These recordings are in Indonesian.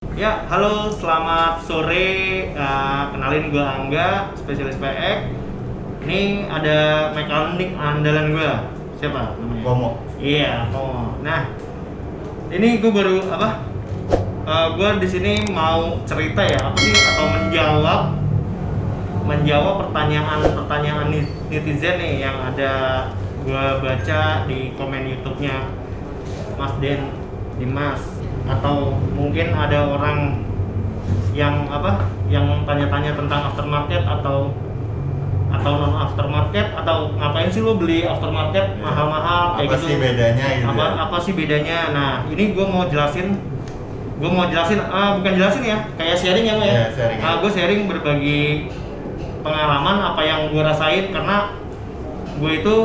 Ya, halo, selamat sore. Kenalin gue Angga, spesialis PX. Ini ada mekanik andalan gue. Siapa namanya? Komo. Iya, Komo. Nah, ini gue baru gue di sini mau cerita ya, apa sih? Atau menjawab pertanyaan netizen nih yang ada gue baca di komen YouTube-nya Mas Den Dimas, atau mungkin ada orang yang tanya-tanya tentang aftermarket atau non aftermarket, atau ngapain sih lo beli aftermarket mahal-mahal kayak Apa gitu. sih bedanya gitu ya? Apa sih bedanya? Nah, ini gue mau jelasin, bukan jelasin ya, kayak sharing ya, Mo ya. Iya, sharing. Gue sharing berbagi pengalaman apa yang gue rasain, karena gue itu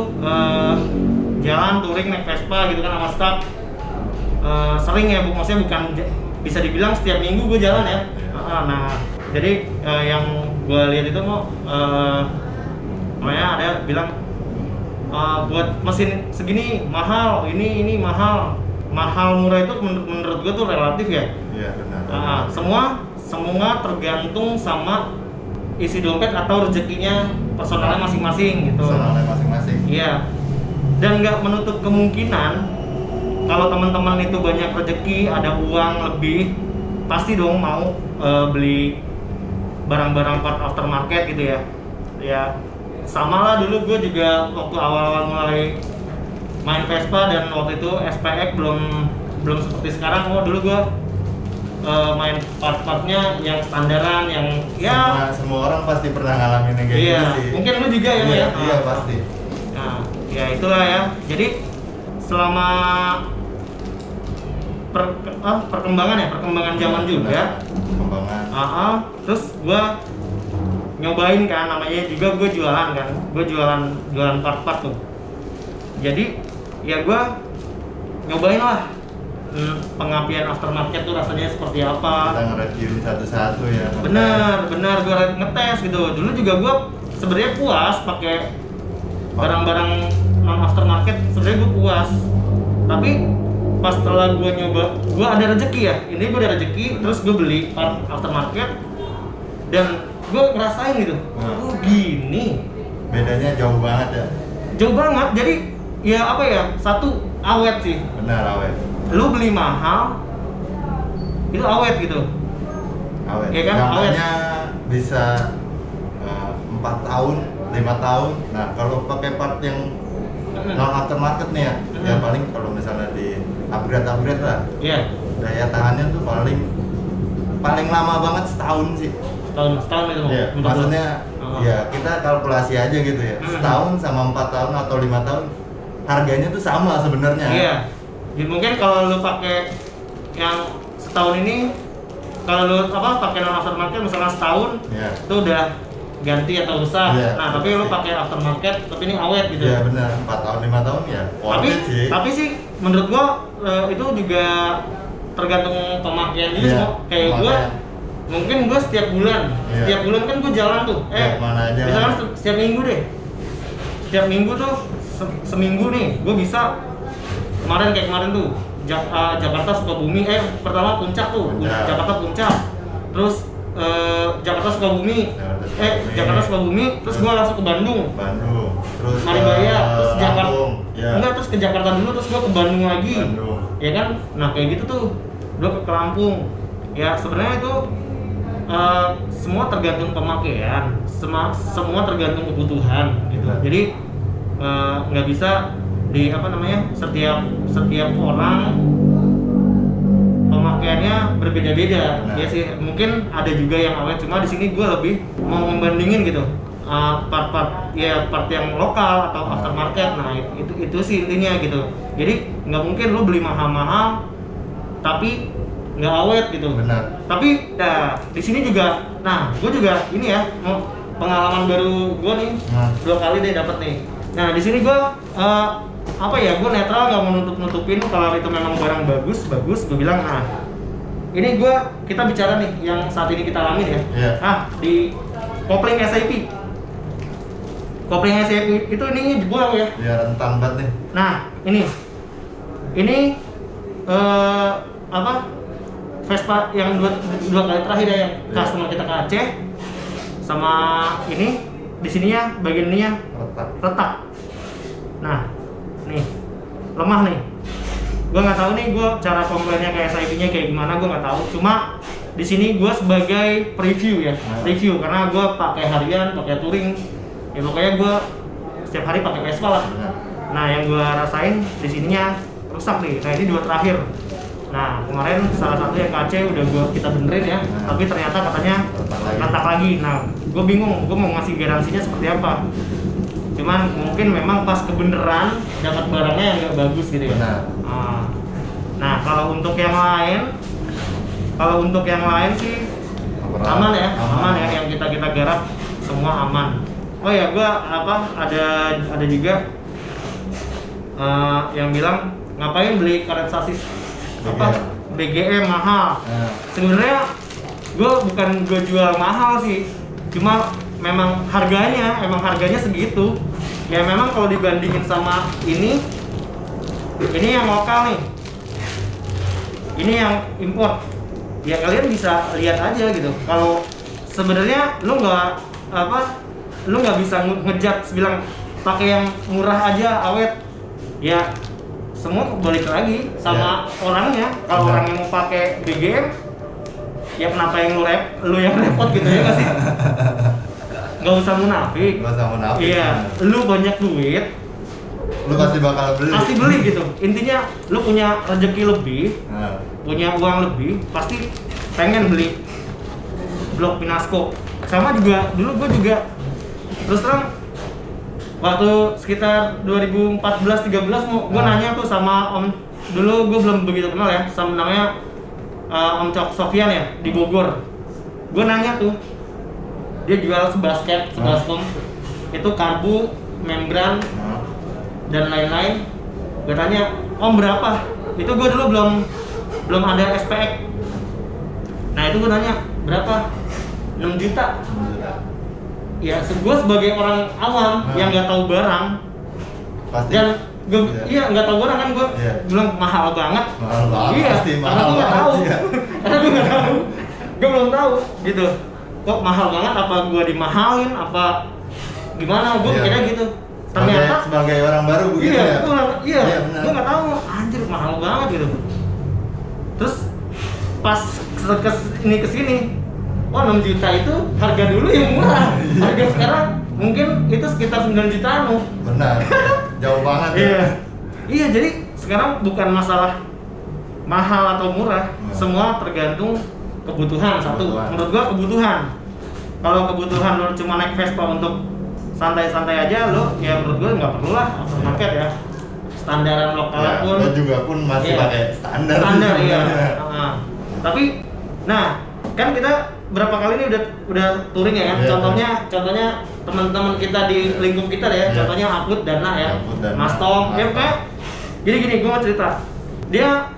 jalan touring naik Vespa gitu kan sama staff. Sering ya, maksudnya bukan bisa dibilang setiap minggu gue jalan ya. Nah, jadi yang gue lihat itu mau namanya ada bilang buat mesin segini mahal, ini mahal murah itu menurut gue tuh relatif ya. Iya benar. Semua tergantung sama isi dompet atau rezekinya personalnya masing-masing gitu. Personalnya masing-masing. Iya, dan nggak menutup kemungkinan kalau teman-teman itu banyak rezeki, ada uang lebih, pasti dong mau beli barang-barang part aftermarket gitu ya. Ya, sama lah, dulu gue juga waktu awal-awal mulai main Vespa, dan waktu itu SPX belum seperti sekarang. Dulu gue main part-partnya yang standaran, yang ya Semua orang pasti pernah ngalamin yang kayak iya, gitu sih. mungkin lu juga ya, Mo, Iya, ya. iya pasti. Nah, ya itulah ya. Jadi selama perkembangan zaman juga. Perkembangan. Terus gua nyobain kan, namanya juga gue jualan kan. Gue jualan part-part tuh. Jadi ya gua nyobain lah pengapian aftermarket tuh rasanya seperti apa. Kita nge-review satu-satu ya. Benar gue ngetes gitu. Dulu juga gue sebenarnya puas pakai barang-barang non aftermarket, sebenarnya gue puas. Tapi pas setelah gue nyoba, gue ada rezeki ya. Ini gue ada rezeki, terus gue beli part aftermarket dan gue ngerasain gitu. Oh gini. Bedanya jauh banget ya. Jauh banget. Jadi ya apa ya? Satu, awet sih. Benar, awet. Lu beli mahal, itu awet gitu. Awet. Iya kan? Gambarnya bisa 4 tahun, 5 tahun. Nah, kalau pakai part yang non aftermarket nih ya paling kalau misalnya di upgrade lah. Iya. Daya tahannya tuh paling lama banget setahun sih. Setahun itu. Iya, maksudnya ya kita kalkulasi aja gitu ya. Setahun sama 4 tahun atau 5 tahun harganya tuh sama sebenarnya. Iya. Ya, mungkin kalau lu pakai yang setahun ini, kalau lu pakai non aftermarket misalkan setahun, itu udah ganti atau rusak. Iya, Nah, tapi lu pakai aftermarket tapi ini awet gitu. Iya benar, 4 tahun 5 tahun ya. Tapi sih menurut gua itu juga tergantung pemakaian juga. Iya, Kayak gua mungkin gua setiap bulan kan gua jalan tuh. Mana aja misalkan setiap minggu deh. Setiap minggu tuh seminggu nih gua bisa kayak kemarin tuh Jakarta Sukabumi, pertama Puncak tuh. Jakarta Puncak, terus Jakarta Sukabumi, terus gua langsung ke Bandung, terus Maribaya, terus Jakarta, ya. terus ke Jakarta dulu, terus gua ke Bandung lagi, ya kan? Nah kayak gitu tuh, gua ke Lampung. Ya sebenarnya itu semua tergantung pemakaian, semua tergantung kebutuhan gitu. Jadi nggak bisa di setiap orang pemakaiannya berbeda-beda. Ya sih, mungkin ada juga yang awet, cuma di sini gue lebih mau membandingin gitu part yang lokal atau aftermarket. Nah itu sih intinya gitu. Jadi nggak mungkin lo beli mahal-mahal tapi nggak awet gitu. Benar. Tapi di sini juga, gue juga ini ya, pengalaman baru gue nih, 2 kali deh dapet nih. Nah di sini gue gue netral, nggak mau nutupin kalau itu memang barang bagus, gue bilang ini kita bicara nih yang saat ini kita alami ya. Yeah. Di kopling SIP. Kopling SIP itu ininya jebol ya. Ya rentan banget nih. Nah, ini Vespa yang dua kali terakhir ya, yang customer kita ke Aceh sama ini di sininya bagian ininya retak. Nah, nih lemah nih. Gue nggak tahu nih gue cara komplainnya kayak SIP-nya kayak gimana, gue nggak tahu. Cuma di sini gue sebagai preview ya, review karena gue pakai harian, pakai touring, ya pokoknya gue setiap hari pakai Vespa lah. Nah, yang gue rasain di sininya rusak nih. Nah, ini dua terakhir. Nah, kemarin salah satu yang KC udah kita benerin ya, tapi ternyata katanya retak lagi. Nah, gue bingung, gue mau ngasih garansinya seperti apa. Cuman mungkin memang pas kebeneran dapat barangnya yang nggak bagus gitu ya. Nah, kalau untuk yang lain sih aman ya, yang kita garap semua aman. Oh ya, gue ada juga yang bilang ngapain beli karet sasis BGM mahal. Sebenarnya gue jual mahal sih, cuma memang harganya segitu ya. Memang kalau dibandingin sama ini yang lokal nih, ini yang import ya, kalian bisa lihat aja gitu. Kalau sebenarnya lu nggak bisa ngejudge bilang pakai yang murah aja awet ya. Semua balik lagi sama orangnya. Kalau orang yang mau pakai BGM ya kenapa yang lu yang repot gitu ya nggak sih? Nggak usah munafik. Iya, lu banyak duit, lu pasti bakal beli. Pasti beli gitu. Intinya lu punya rezeki lebih, punya uang lebih, pasti pengen beli blok Pinasco. Sama juga dulu gue juga terus terang waktu sekitar 2014-13 gue nanya tuh sama Om, dulu gue belum begitu kenal ya, sama namanya Om Cok Sofyan ya di Bogor. Gue nanya tuh, dia jual sebaskom itu karbu, membran dan lain-lain. Gue tanya, Om berapa? Itu gue dulu belum ada SPX. Nah itu gue nanya berapa? 6 juta. Ya, gue sebagai orang awam yang nggak tahu barang, pasti. Dan gue nggak tahu barang kan, gue bilang mahal banget. Iya, karena gue nggak tahu. Gue belum tahu gitu. Kok mahal banget? Apa gue dimahalin? Apa gimana? Gue kira gitu. Ternyata sebagai orang baru begitu ya. Gue nggak tahu. Anjir mahal banget gitu. Terus pas kesini. Wah, 6 juta itu harga dulu yang murah. Harga sekarang mungkin itu sekitar 9 jutaan. Benar. Jauh banget ya. Iya, jadi sekarang bukan masalah mahal atau murah, semua tergantung kebutuhan. Satu, menurut gua kebutuhan. Kalau kebutuhan lo cuma naik Vespa untuk santai-santai aja, lo ya menurut gua nggak perlu lah aftermarket ya. Standaran lokal pun. Lo juga pun masih pakai standar. Iya. Tapi, nah kan kita berapa kali ini udah touring ya kan? Contohnya teman-teman kita di lingkup kita ya. Contohnya Aput, Dana ya, Mas Tom. Ya kayak gini gue mau cerita. Dia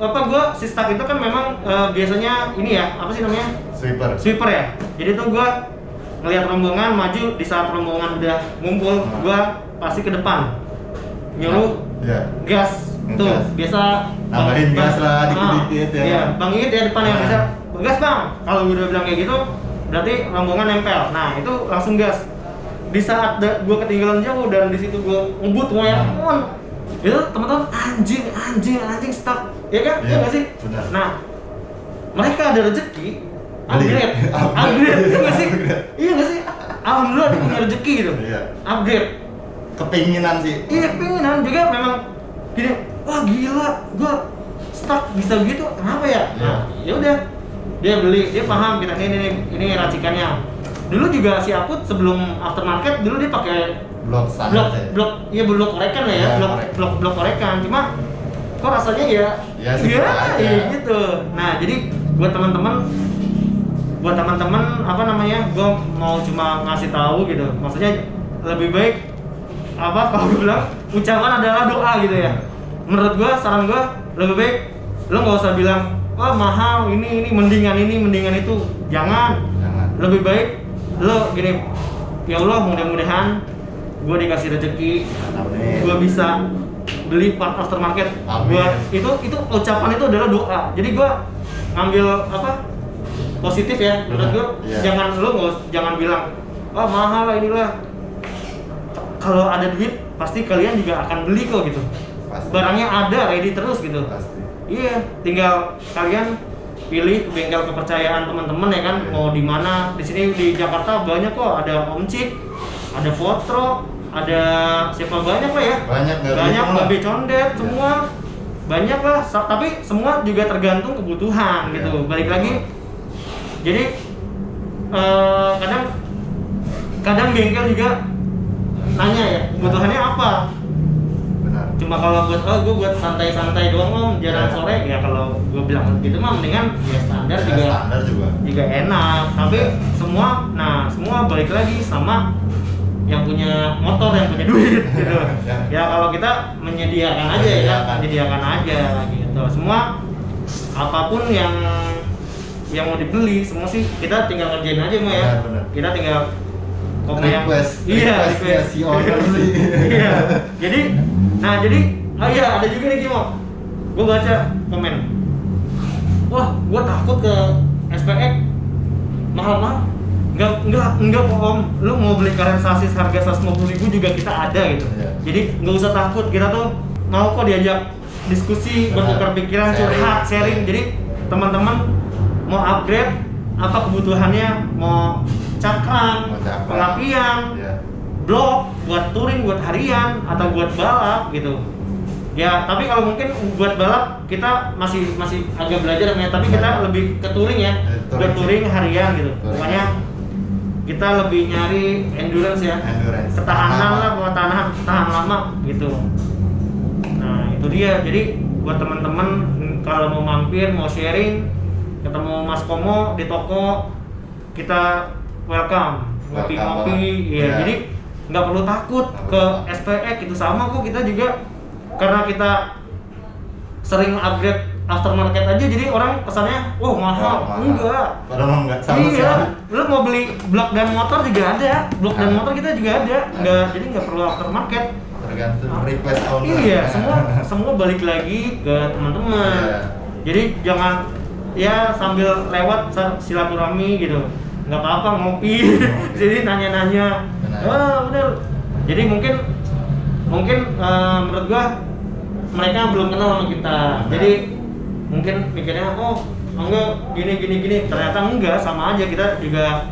si staff itu kan memang biasanya ini ya, apa sih namanya? Sweeper ya. Jadi tuh gue ngelihat rombongan maju, di saat rombongan udah ngumpul, gue pasti ke depan nyuruh gas. Tuh biasa nambahin gas lah dikit-dikit ya. Iya, Bang Iit ya depan yang bisa gas bang. Kalau udah bilang kayak gitu, berarti rombongan nempel. Nah itu langsung gas. Di saat gue ketinggalan jauh dan di situ gue ngebut semuanya, itu teman-teman anjing stuck, ya kan? Iya nggak sih? Benar. Nah mereka ada rezeki, upgrade, iya nggak sih? Iya nggak sih? Alhamdulillah dia punya rezeki gitu. Upgrade. Kepinginan sih. Iya kepinginan juga memang gini. Wah gila, gue stuck bisa gitu, kenapa ya? Nah, ya udah, dia beli, dia paham kita ini racikannya. Dulu juga si Aput sebelum aftermarket dulu dia pakai blok korekan lah ya, blok korekan. Cuma kok rasanya ya gitu. Nah jadi buat teman-teman gue mau cuma ngasih tahu gitu. Maksudnya lebih baik kalau gue bilang ucapan adalah doa gitu ya. Menurut gua, saran gua lebih baik lo nggak usah bilang wah mahal ini mendingan itu. Jangan. Lebih baik lo gini, ya Allah mudah-mudahan gua dikasih rezeki, gua bisa beli part aftermarket. Gua itu ucapan itu adalah doa. Jadi gua ngambil apa positif ya menurut gue. Iya. Jangan bilang mahal lah inilah. Kalau ada duit pasti kalian juga akan beli kok gitu. Pasti. Barangnya ada ready terus gitu. Pasti. Iya, tinggal kalian pilih bengkel kepercayaan teman-teman ya kan. Iya. Mau di mana? Di sini di Jakarta banyak kok, ada Om Cik, ada Fotro, ada siapa banyak lah ya. Banyak Babe Condet, Iya. semua banyak lah. Tapi semua juga tergantung kebutuhan Iya. gitu. Balik lagi. Jadi kadang bengkel juga nanya ya kebutuhannya apa. Benar. Cuma kalau gue buat santai-santai doang om jalan Ya. sore ya, kalau gue bilang gitu mah mendingan ya standar Ya, juga standar juga. enak. Tapi Ya. semua balik lagi sama yang punya motor, yang punya duit gitu. Ya kalau kita menyediakan aja ya kan, menyediakan aja gitu. Semua apapun yang mau dibeli semua sih kita tinggal ngerjain aja mah ya. Benar. Kita tinggal kopi yang requestnya si owner sih. Iya. Jadi ada juga nih Kimo. Gue baca komen. Wah, gue takut ke SPX mahal-mahal. Enggak kok om. Lu mau beli karen sasis harga 150.000 juga kita ada gitu. Iya. Jadi nggak usah takut, kita tuh mau kok diajak diskusi, Benar. bertukar pikiran, curhat, sharing. Jadi teman-teman mau upgrade apa kebutuhannya, mau cakram, pengapian, Ya. blok buat touring, buat harian atau buat balap gitu. Ya, tapi kalau mungkin buat balap kita masih agak belajar namanya, tapi kita lebih ke touring ya. Buat touring harian gitu. Pokoknya kita lebih nyari endurance ya. Ketahanan lah, buat tahan lama gitu. Nah, itu dia. Jadi buat teman-teman kalau mau mampir, mau sharing, ketemu Mas Komo di toko, kita welcome. Ngopi-ngopi, ya. Jadi nggak perlu takut ke SPX, itu sama kok. Kita juga karena kita sering upgrade aftermarket aja, jadi orang kesannya mahal. Enggak. Padahal enggak sama Iya, sekali. lu mau beli blok dan motor juga ada. Blok dan motor kita juga ada. Jadi nggak perlu aftermarket. Tergantung request owner. Iya, semua balik lagi ke teman-teman. Iya. Jadi jangan ya sambil lewat silaturahmi gitu. Nggak apa-apa ngopi. Jadi nanya-nanya. Bener. Jadi mungkin menurut gua mereka belum kenal sama kita. Jadi mungkin mikirnya enggak gini. Ternyata enggak, sama aja. Kita juga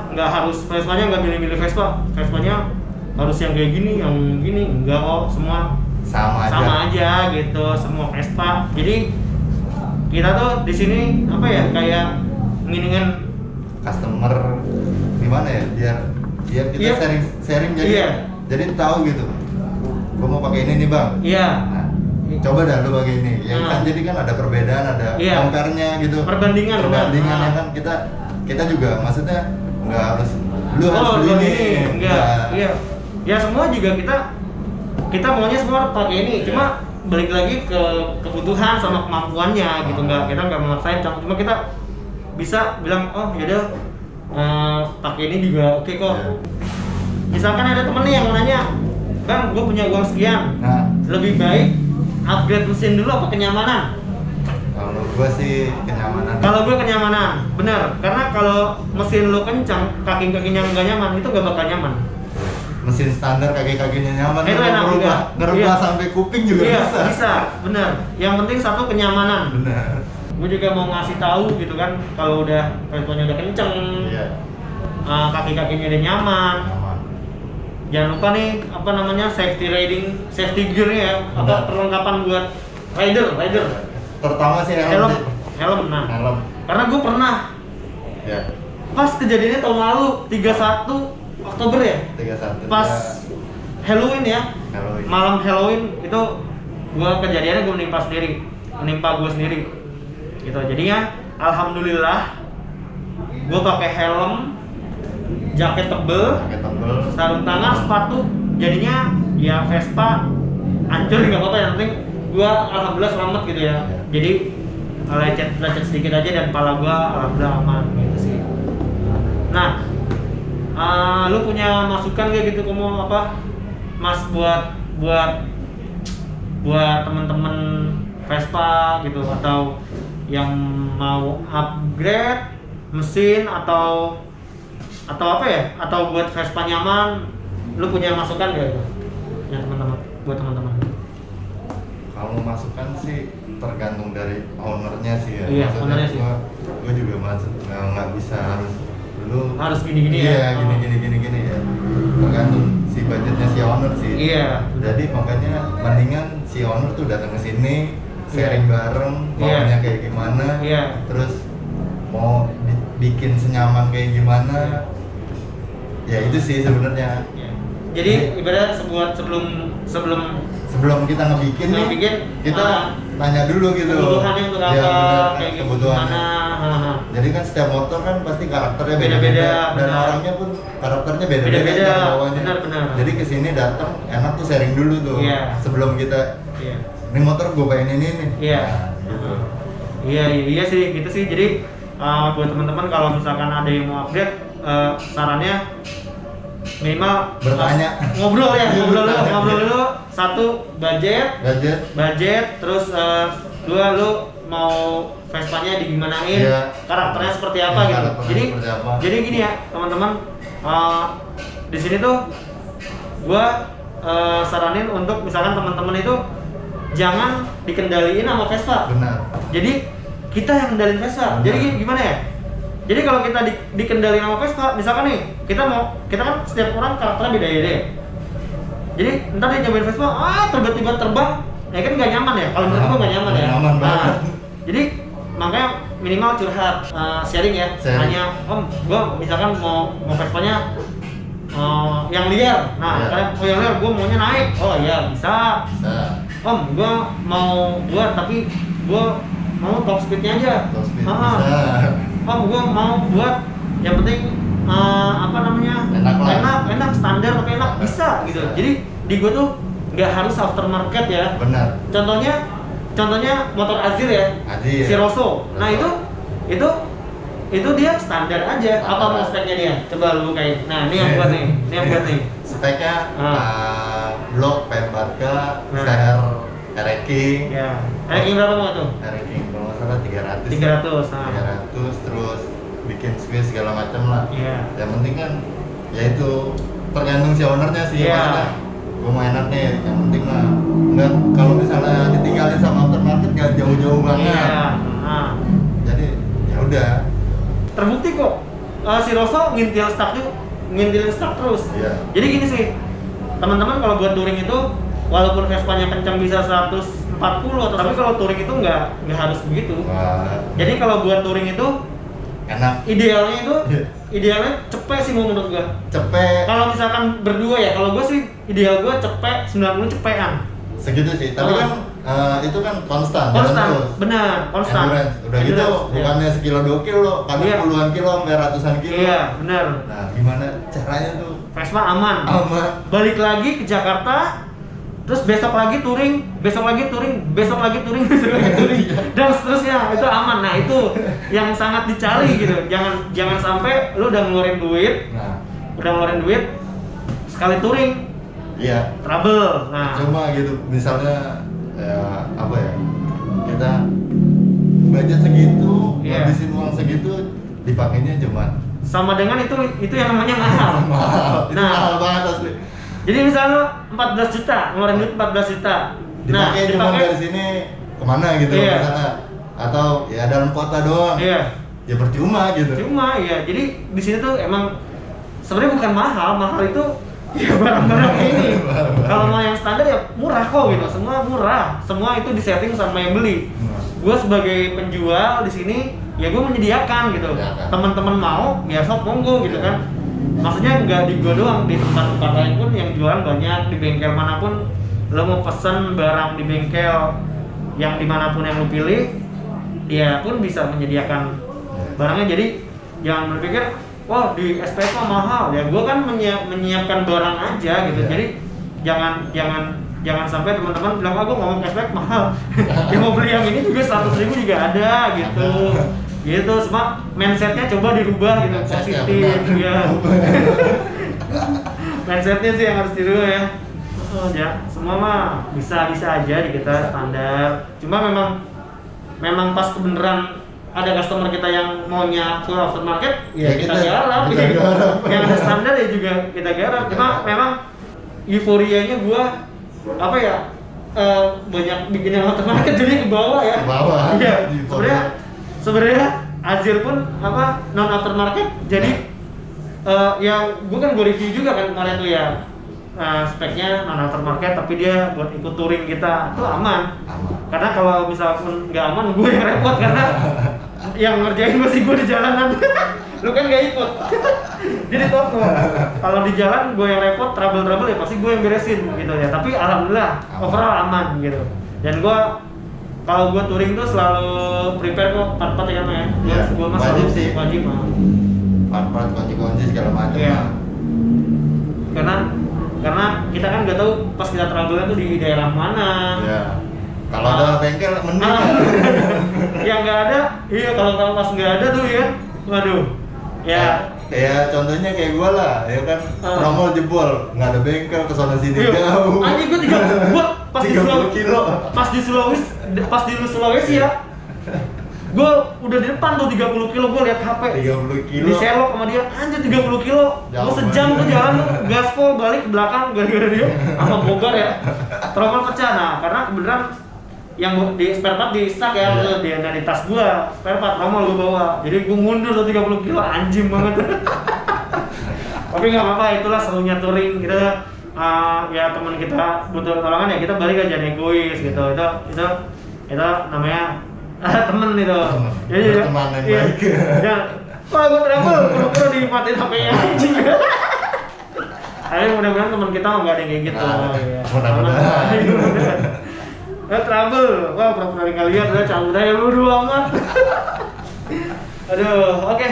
nggak harus Vespanya nggak milih-milih Vespa. Vespanya harus yang kayak gini, yang gini. Enggak kok, semua sama aja gitu, semua Vespa. Jadi kita tuh di sini kayak nginingin customer gimana ya, biar kita sharing jadi tahu gitu. Gua mau pakai ini nih bang. Iya. Nah, coba dah lu pakai ini. Ya kan jadi kan ada perbedaan, ada compare-nya gitu. Perbandingan ya kan kita juga maksudnya nggak harus lu harus beli ini. Enggak. Iya. Ya semua juga kita maunya semua pakai ini. Cuma balik lagi ke kebutuhan sama kemampuannya gitu. Kita nggak memaksain. Cuma kita bisa bilang yaudah pakai ini juga oke kok. Yeah. Misalkan ada temen nih yang mau nanya, bang, gue punya uang sekian, lebih baik upgrade mesin dulu apa kenyamanan? Kalau gue sih kenyamanan. Kalau gue kenyamanan, bener. Karena kalau mesin lo kencang, kaki-kakinya nggak nyaman, itu gak bakal nyaman. Mesin standar kaki-kakinya nyaman, itu enak juga. Ngerubah sampai kuping juga bisa, bener. Yang penting satu kenyamanan. Bener. Gue juga mau ngasih tahu gitu kan, kalau udah Vespa-nya udah kenceng, kaki-kakinya udah nyaman. Jangan lupa nih safety gear-nya ya, perlengkapan buat rider. Terutama sih helm. Helm. Karena gue pernah. Ya. Pas kejadiannya tahun lalu 31 Oktober ya. 31. Pas Halloween ya. Malam Halloween itu kejadiannya gue menimpa gue sendiri. Gitu. Jadinya alhamdulillah gue pakai helm, jaket tebel, sarung tangan, sepatu. Jadinya ya Vespa hancur nggak apa-apa, yang penting gua alhamdulillah selamat gitu ya. Jadi lecet sedikit aja dan kepala gua alhamdulillah aman gitu sih. Nah, lu punya masukan gak gitu kamu Mas buat teman-teman Vespa gitu, atau yang mau upgrade mesin atau apa ya, atau buat Vespa nyaman, lu punya masukan gak itu ya teman-teman, buat teman-teman? Kalau masukan sih tergantung dari ownernya sih ya. Iya, Maksudnya ownernya sih. Gua juga nggak bisa harus Gini-gini iya, ya. gini ya. Tergantung si budgetnya si owner sih. Iya. Jadi makanya mendingan si owner tuh datang ke sini, sharing bareng, maunya kayak gimana, terus mau bikin senyaman kayak gimana. Ya itu sih sebenarnya. Jadi ibarat sebelum kita ngebikin nih, kita tanya dulu gitu. Kebutuhannya untuk apa, kayak kebutuhannya. Jadi kan setiap motor kan pasti karakternya beda-beda, dan orangnya pun karakternya beda-beda bawahnya. Benar. Jadi kesini datang enak tuh sharing dulu tuh, sebelum kita. Ini motor gue pengen ini nih. Iya. Nah, gitu. Iya sih, gitu sih. Jadi buat teman-teman kalau misalkan ada yang mau upgrade, sarannya minimal bertanya, ngobrol dulu. Satu, budget, terus dua, lu mau Vespanya digimanain, karakternya seperti apa gitu. Jadi gini ya teman-teman, di sini tuh gua saranin untuk misalkan teman-teman itu jangan dikendaliin sama Vespa. Benar. Jadi kita yang kendalin Vespa. Jadi gimana ya? Jadi kalau kita dikendaliin sama Vespa, misalkan nih, kita kan setiap orang karakternya beda-beda ya. Jadi ntar dia nyobain Vespa, tiba-tiba terbang, ya kan nggak nyaman ya. Kalau menurut gua nggak nyaman ya. Nyaman banget. Jadi makanya minimal curhat, sharing ya. Hanya gua misalkan mau Vespanya yang liar. Nah, kalian yang liar, gua maunya naik. Oh iya bisa. Gua mau buat tapi gua mau top speednya aja. Top speed bisa. Gua mau buat yang penting enak standar tapi enak bisa gitu. Jadi di gua tuh nggak harus aftermarket ya. Benar. Contohnya motor Azir ya. Si Rosso. Nah itu dia standar aja. Apa mau speknya dia? Coba lu bukain. Nah ini yang buat nih. Speknya blok P4K, CR King. Ya. King berapa mau tuh? King kalau nggak salah 300. 300 terus bikin squeeze segala macam lah. Yang penting kan ya itu tergantung si ownernya sih. Maksudnya gue mau enak nih, yang penting mah nggak, kalau misalnya ditinggalin sama aftermarket nggak jauh-jauh banget. Jadi ya udah. Terbukti kok si Rosso ngintilin stuck terus. Jadi gini sih teman-teman, kalau buat touring itu walaupun Vespanya kencang bisa 140 atau tapi kalau touring itu nggak harus begitu. Jadi kalau buat touring itu enak. Idealnya cepet sih menurut gua. Cepet. Kalau misalkan berdua ya, kalau gua sih ideal gua cepet 90 cepetan. Segitu sih. Tapi kan itu kan konstan. Benar, konstan. Udah gitu bukannya sekilo 2 kilo, kadang puluhan kilo sampai ratusan kilo. Iya, benar. Nah, gimana caranya tuh? Vespa aman. Balik lagi ke Jakarta, terus besok lagi touring, dan seterusnya, itu aman. Nah itu yang sangat dicari gitu. Jangan sampai lu udah ngeluarin duit, sekali touring, trouble. Nah cuma gitu, misalnya ya apa ya, kita budget segitu, ngabisin uang segitu, dipakainya cuma sama dengan itu yang namanya mahal. Mahal banget asli. Jadi misalnya lo 14 juta, ngeluarin duit 14 juta. Dipakai cuma dari sini kemana gitu misalnya, atau ya dalam kota doang. Ya percuma gitu. Jadi di sini tuh emang sebenarnya bukan mahal itu ya barang-barang ini. Kalau mau yang standar ya murah kok gitu. Semua murah. Semua itu disetting sama yang beli. Gue sebagai penjual di sini ya gue menyediakan gitu. Teman-teman mau ya sok monggo gitu kan. Maksudnya nggak di gua doang, di tempat-tempat lain pun yang jualan banyak, di bengkel manapun lo mau pesen barang di bengkel yang dimanapun yang lo pilih, dia pun bisa menyediakan barangnya. Jadi jangan berpikir wah di SPK mahal ya, gua kan menyiapkan barang aja gitu. Jadi jangan sampai teman-teman bilang gua ngomong cashback mahal. Dia mau beli yang ini juga 100.000 juga ada gitu. Gitu, semua mindsetnya coba dirubah gitu, positif ya. Mindsetnya sih yang harus dirubah ya. Semua mah bisa aja di kita standar. Cuma memang memang pas kebenaran ada customer kita yang maunya full aftermarket, ya kita garap. Yang ada standar ya juga kita garap. Cuma memang euforianya gua apa ya, banyak bikin yang aftermarket jadi ke bawah ya. Iya. Sebenarnya Azir pun apa non aftermarket jadi ya gua kan gua review juga kan kemarin tuh ya. Speknya non aftermarket tapi dia buat ikut touring kita itu aman. Karena kalau misalkan nggak aman gue yang repot karena yang ngerjain masih gue di jalanan. Lu kan nggak ikut. Jadi toko kalau di jalan gue yang repot, trouble ya pasti gue yang beresin gitu ya. Tapi alhamdulillah overall aman gitu. Dan gue kalau gue touring tuh selalu prepare kok part-part ya kan ya. Gue mah wajib sih. Wajib mah. Part-part kunci segala macam. Iya. Karena kita kan nggak tahu pas kita trouble tuh di daerah mana. Iya. Kalau ada bengkel mending. Yang nggak ada, iya kalau pas nggak ada tuh ya, waduh. Ya. Kayak contohnya kayak gua lah, ya kan Tromol jebol, nggak ada bengkel kesana sini jauh. Anjing gua pas di Sulawesi, pas di Sulawesi ya. Gua udah di depan tuh 30 kilo, gua lihat HP 30 kilo diselok sama dia, anjir 30 kilo gua sejam tuh jalan tuh, gaspol balik ke belakang gara-gara dia sama Bogor ya tromol pecah. Nah karena kebenaran yang di spare part di stack ya, di tas gua spare part tromol gua bawa, jadi gua mundur tuh 30 kilo, anjing banget. Tapi nggak apa-apa, itulah serunya touring kita. Ya teman kita butuh tolongan ya kita balik aja, egois gitu. Itu namanya temen itu. Ya, teman yang baik. Ya, wah gue travel, pura-pura dimatiin HP-nya anjing. Ayo mudah-mudahan teman kita nggak ada yang kayak gitu. Ya. Mudah-mudahan. Travel, wah pura-pura nggak lihat, udah cabut aja lu dua amat. Aduh, oke.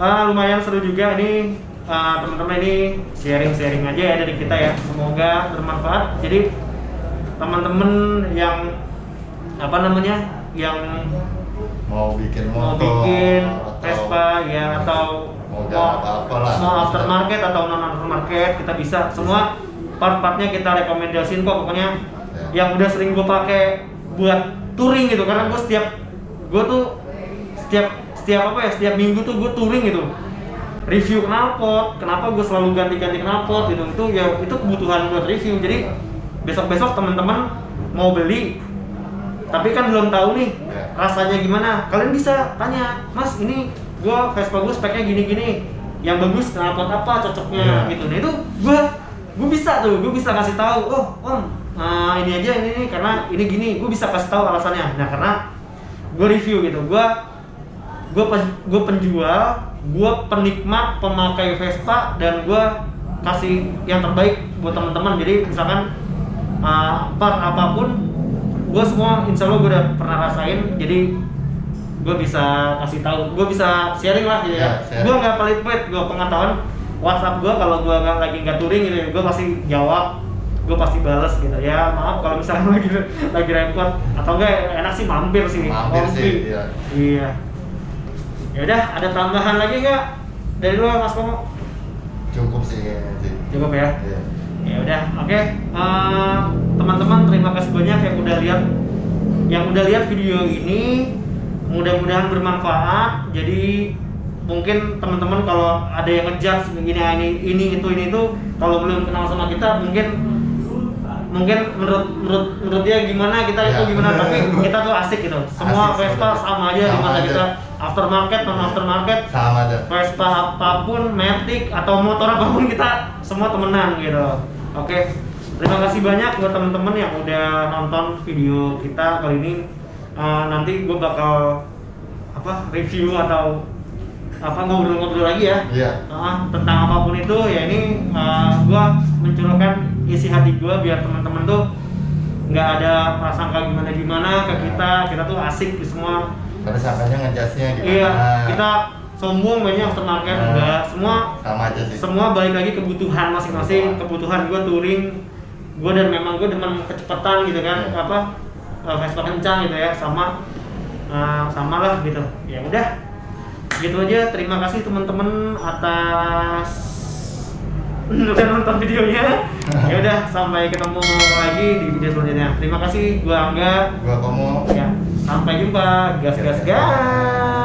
Lumayan seru juga ini. Teman-teman ini sharing aja ya dari kita ya. Semoga bermanfaat. Jadi teman-teman yang apa namanya? Yang mau bikin Vespa ya atau mau aftermarket atau non aftermarket, kita bisa semua part-partnya kita rekomendasiin kok pokoknya. Yang udah sering gue pakai buat touring gitu, karena gue setiap minggu tuh gue touring gitu, review knalpot. Kenapa gue selalu ganti knalpot gitu, itu ya itu kebutuhan buat review. Jadi besok teman-teman mau beli tapi kan belum tahu nih rasanya gimana, kalian bisa tanya, Mas ini gua Vespa gue speknya gini-gini, yang bagus knalpot apa cocoknya gitu. Nah itu gue bisa kasih tahu, oh om ini aja ini karena ini gini, gue bisa kasih tahu alasannya. Nah karena gue review gitu, gue penjual, gue penikmat pemakai Vespa, dan gue kasih yang terbaik buat teman-teman. Jadi misalkan part apapun gue semua insya Allah gue udah pernah rasain, jadi gue bisa kasih tahu, gue bisa sharing lah gitu ya. Gue nggak pelit-pelit, gue pengetahuan WhatsApp gue kalau gue lagi nggak touring gitu, gue pasti jawab, gue pasti bales gitu ya. Maaf kalau misalnya lagi repot atau enggak, enak sih mampir sih. Iya. Ya udah, ada tambahan lagi nggak dari lo Mas Komo? Cukup sih. Cukup ya. Iya. Ya udah, oke. Teman-teman terima kasih banyak yang udah lihat video ini. Mudah-mudahan bermanfaat. Jadi mungkin teman-teman kalau ada yang ngejudge ini itu kalau belum kenal sama kita, mungkin menurut dia gimana, kita itu gimana, tapi kita tuh asik gitu. Semua Vespa sama aja di mata kita. Aftermarket, non aftermarket, sama aja. Vespa apapun, Matic atau motor apapun, kita semua temenan gitu. Oke, terima kasih banyak buat teman-teman yang udah nonton video kita kali ini. Nanti gue bakal review atau ngobrol-ngobrol lagi ya. Tentang apapun itu ya. Ini gue mencurahkan isi hati gue biar teman-teman tuh nggak ada prasangka gimana ke kita tuh asik semua. Pada sangkanya ngejasnya gimana? Iya, kita sombong banyak aftermarket, enggak, semua sama aja sih. Semua balik lagi kebutuhan masing-masing. Kebutuhan gue touring, gue dan memang gue demen kecepatan gitu kan, Vespa kencang gitu ya, sama lah gitu. Ya udah, gitu aja. Terima kasih teman-teman atas udah nonton videonya. Ya udah, sampai ketemu lagi di video selanjutnya. Terima kasih, gua Angga, gua Komo. Ya. Sampai jumpa, gas gas gas.